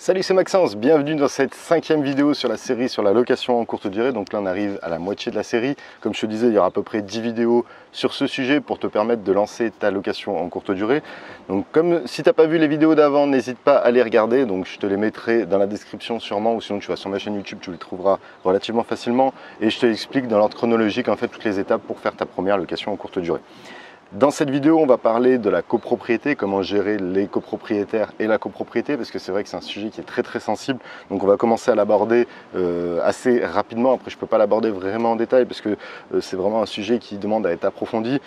Salut, c'est Maxence, bienvenue dans cette 5e vidéo sur la série sur la location en courte durée. Donc là on arrive à la moitié de la série. Comme je te disais, il y aura à peu près 10 vidéos sur ce sujet pour te permettre de lancer ta location en courte durée. Donc comme si tu n'as pas vu les vidéos d'avant, n'hésite pas à les regarder. Donc je te les mettrai dans la description sûrement, ou sinon tu vas sur ma chaîne YouTube, tu les trouveras relativement facilement. Et je te l'explique dans l'ordre chronologique en fait toutes les étapes pour faire ta première location en courte durée. Dans cette vidéo, on va parler de la copropriété, comment gérer les copropriétaires et la copropriété, parce que c'est vrai que c'est un sujet qui est très sensible. Donc on va commencer à l'aborder assez rapidement. Après, je ne peux pas l'aborder vraiment en détail, parce que c'est vraiment un sujet qui demande à être approfondi.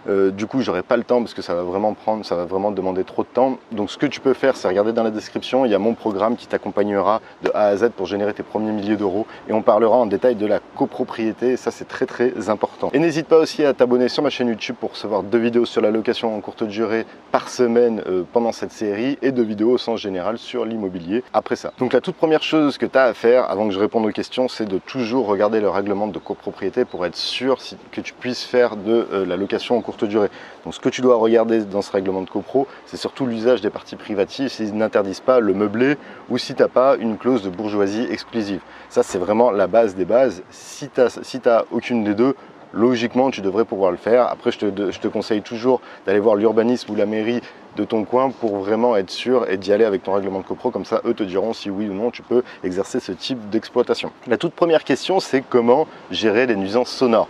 Du coup, j'aurai pas le temps parce que ça va vraiment demander trop de temps. Donc ce que tu peux faire, c'est regarder dans la description, il y a mon programme qui t'accompagnera de A à Z pour générer tes premiers milliers d'euros. Et on parlera en détail de la copropriété, et ça c'est très important. Et n'hésite pas aussi à t'abonner sur ma chaîne YouTube pour recevoir 2 vidéos sur la location en courte durée par semaine pendant cette série, et 2 vidéos au sens général sur l'immobilier après ça. Donc la toute première chose que tu as à faire avant que je réponde aux questions, c'est de toujours regarder le règlement de copropriété pour être sûr que tu puisses faire de la location en courte durée. Donc ce que tu dois regarder dans ce règlement de copro, c'est surtout l'usage des parties privatives, s'ils n'interdisent pas le meublé ou si tu n'as pas une clause de bourgeoisie exclusive. Ça c'est vraiment la base des bases. Si tu n'as aucune des deux, logiquement tu devrais pouvoir le faire. Après je te conseille toujours d'aller voir l'urbanisme ou la mairie de ton coin pour vraiment être sûr et d'y aller avec ton règlement de copro, comme ça eux te diront si oui ou non tu peux exercer ce type d'exploitation. La toute première question, c'est comment gérer les nuisances sonores.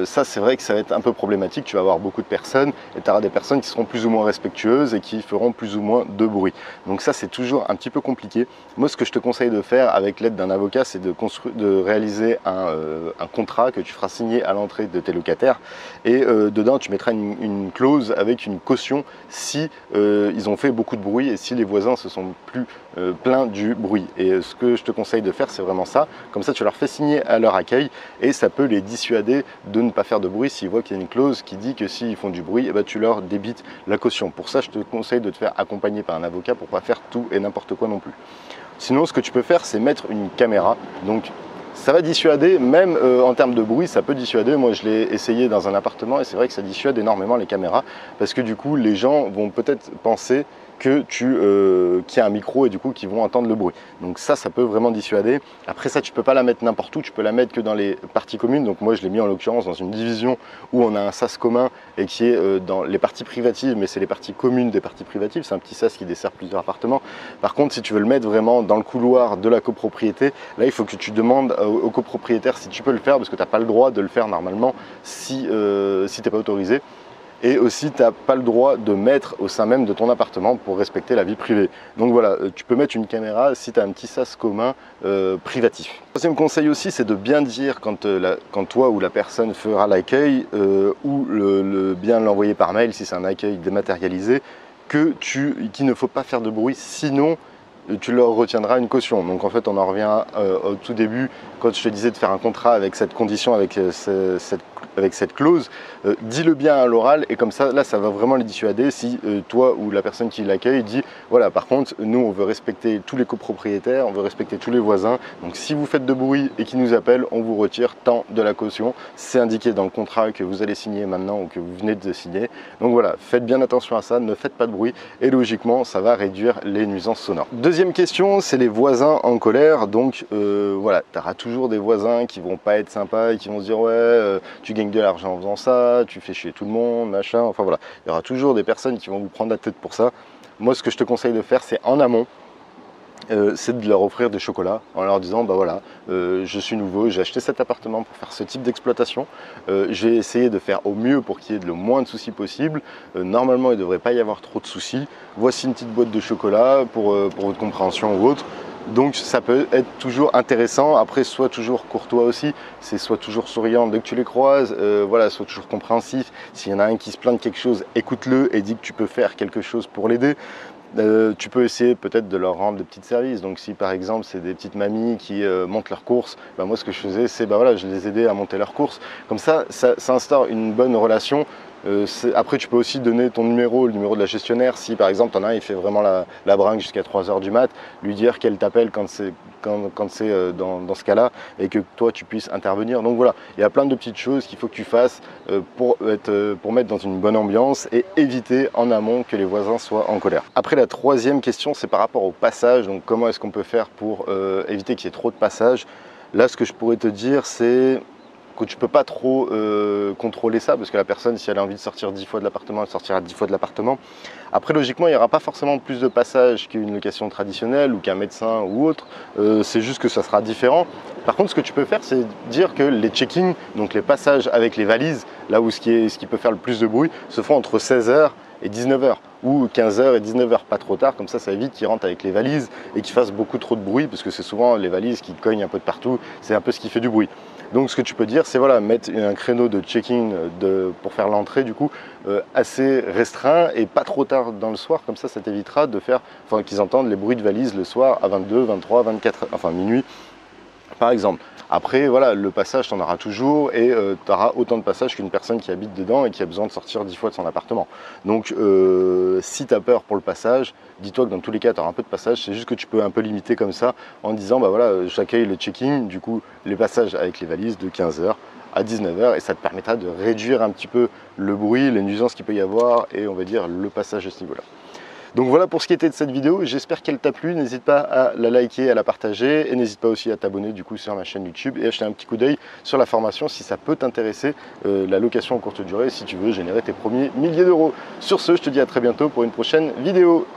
Ça c'est vrai que ça va être un peu problématique. Tu vas avoir beaucoup de personnes et tu auras des personnes qui seront plus ou moins respectueuses et qui feront plus ou moins de bruit. Donc ça c'est toujours un petit peu compliqué. Moi ce que je te conseille de faire avec l'aide d'un avocat, c'est de réaliser un contrat que tu feras signer à l'entrée de tes locataires, et dedans tu mettras une clause avec une caution si ils ont fait beaucoup de bruit et si les voisins se sont plus plaints du bruit. Et ce que je te conseille de faire, c'est vraiment ça. Comme ça tu leur fais signer à leur accueil et ça peut les dissuader de ne pas faire de bruit s'ils voient qu'il y a une clause qui dit que s'ils font du bruit, tu leur débites la caution. Pour ça, je te conseille de te faire accompagner par un avocat pour ne pas faire tout et n'importe quoi non plus. Sinon, ce que tu peux faire, c'est mettre une caméra. Donc, ça va dissuader, même en termes de bruit, ça peut dissuader. Moi, je l'ai essayé dans un appartement et c'est vrai que ça dissuade énormément les caméras, parce que du coup, les gens vont peut-être penser qu'il y a un micro et du coup qu'ils vont entendre le bruit. Donc ça peut vraiment dissuader. Après ça, tu peux pas la mettre n'importe où, tu peux la mettre que dans les parties communes. Donc moi je l'ai mis en l'occurrence dans une division où on a un sas commun et qui est dans les parties privatives, mais c'est les parties communes des parties privatives. C'est un petit sas qui dessert plusieurs appartements. Par contre, si tu veux le mettre vraiment dans le couloir de la copropriété, là il faut que tu demandes au copropriétaire si tu peux le faire, parce que tu n'as pas le droit de le faire normalement si tu n'es pas autorisé. Et aussi, tu n'as pas le droit de mettre au sein même de ton appartement pour respecter la vie privée. Donc voilà, tu peux mettre une caméra si tu as un petit sas commun privatif. Troisième conseil aussi, c'est de bien dire quand toi ou la personne fera l'accueil ou bien l'envoyer par mail si c'est un accueil dématérialisé, qu'il ne faut pas faire de bruit, sinon tu leur retiendras une caution. Donc en fait, on en revient au tout début, quand je te disais de faire un contrat avec cette condition, avec cette clause, dis-le bien à l'oral, et comme ça, là, ça va vraiment les dissuader. Si toi ou la personne qui l'accueille dit, voilà, par contre, nous, on veut respecter tous les copropriétaires, on veut respecter tous les voisins, donc si vous faites de bruit et qu'ils nous appellent, on vous retire tant de la caution. C'est indiqué dans le contrat que vous allez signer maintenant ou que vous venez de signer. Donc voilà, faites bien attention à ça, ne faites pas de bruit, et logiquement, ça va réduire les nuisances sonores. Deuxième question, c'est les voisins en colère. Donc voilà, tu auras toujours des voisins qui vont pas être sympas et qui vont se dire ouais, tu gagnes de l'argent en faisant ça, tu fais chier tout le monde, machin. Enfin voilà, il y aura toujours des personnes qui vont vous prendre la tête pour ça. Moi, ce que je te conseille de faire, c'est en amont, c'est de leur offrir des chocolats en leur disant bah voilà, je suis nouveau, j'ai acheté cet appartement pour faire ce type d'exploitation, j'ai essayé de faire au mieux pour qu'il y ait le moins de soucis possible, normalement il ne devrait pas y avoir trop de soucis, voici une petite boîte de chocolat pour votre compréhension ou autre. Donc ça peut être toujours intéressant. Après, sois toujours courtois aussi, sois toujours souriant dès que tu les croises, voilà, sois toujours compréhensif. S'il y en a un qui se plaint de quelque chose, écoute-le et dis que tu peux faire quelque chose pour l'aider. Tu peux essayer peut-être de leur rendre des petits services. Donc si par exemple c'est des petites mamies qui montent leurs courses, moi ce que je faisais c'est voilà, je les aidais à monter leurs courses. Comme ça instaure une bonne relation. Après, tu peux aussi donner ton numéro, le numéro de la gestionnaire. Si par exemple, t'en as un, il fait vraiment la bringue jusqu'à 3 h du mat, lui dire qu'elle t'appelle quand c'est dans ce cas-là et que toi tu puisses intervenir. Donc voilà, il y a plein de petites choses qu'il faut que tu fasses pour mettre dans une bonne ambiance et éviter en amont que les voisins soient en colère. Après, la troisième question, c'est par rapport au passage. Donc comment est-ce qu'on peut faire pour éviter qu'il y ait trop de passages? Là, ce que je pourrais te dire, c'est que tu peux pas trop contrôler ça, parce que la personne, si elle a envie de sortir 10 fois de l'appartement, elle sortira 10 fois de l'appartement. Après, logiquement, il n'y aura pas forcément plus de passages qu'une location traditionnelle ou qu'un médecin ou autre. C'est juste que ça sera différent. Par contre, ce que tu peux faire, c'est dire que les check-in, donc les passages avec les valises, là où ce qui peut faire le plus de bruit, se font entre 16 h et 19 h, ou 15 h et 19 h, pas trop tard, comme ça évite qu'ils rentrent avec les valises et qu'ils fassent beaucoup trop de bruit, parce que c'est souvent les valises qui cognent un peu de partout, c'est un peu ce qui fait du bruit. Donc ce que tu peux dire, c'est voilà, mettre un créneau de check-in pour faire l'entrée du coup assez restreint et pas trop tard dans le soir, comme ça t'évitera de faire, qu'ils entendent les bruits de valises le soir à 22, 23, 24, enfin minuit par exemple. Après, voilà, le passage, tu en auras toujours et tu auras autant de passages qu'une personne qui habite dedans et qui a besoin de sortir 10 fois de son appartement. Donc, si tu as peur pour le passage, dis-toi que dans tous les cas, tu auras un peu de passage. C'est juste que tu peux un peu limiter comme ça en disant, bah voilà, j'accueille le check-in, du coup, les passages avec les valises de 15 h à 19 h et ça te permettra de réduire un petit peu le bruit, les nuisances qu'il peut y avoir et on va dire le passage à ce niveau-là. Donc voilà pour ce qui était de cette vidéo, j'espère qu'elle t'a plu, n'hésite pas à la liker, à la partager et n'hésite pas aussi à t'abonner du coup sur ma chaîne YouTube et à jeter un petit coup d'œil sur la formation si ça peut t'intéresser, la location en courte durée, si tu veux générer tes premiers milliers d'euros. Sur ce, je te dis à très bientôt pour une prochaine vidéo.